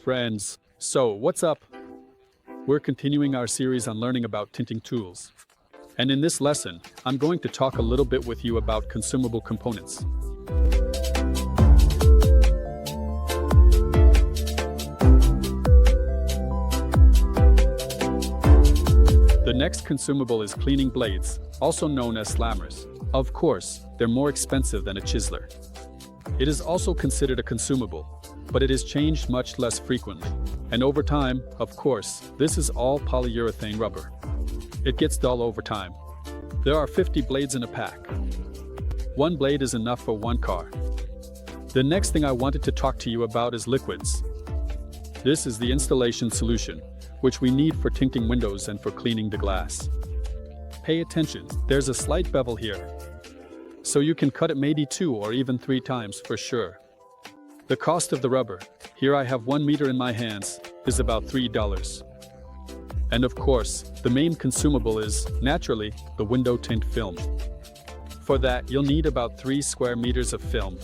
friends. So, what's up? We're continuing our series on learning about tinting tools. And in this lesson, I'm going to talk a little bit with you about consumable components. The next consumable is cleaning blades, also known as slammers. Of course, they're more expensive than a chiseler. It is also considered a consumable, but it is changed much less frequently. And over time, of course, this is all polyurethane rubber. It gets dull over time. There are 50 blades in a pack. One blade is enough for one car. The next thing I wanted to talk to you about is liquids. This is the installation solution, which we need for tinting windows and for cleaning the glass. Pay attention, there's a slight bevel here. So you can cut it maybe 2 or even 3 times for sure. The cost of the rubber, here I have 1 meter in my hands, is about $3. And of course, the main consumable is, naturally, the window tint film. For that, you'll need about 3 square meters of film.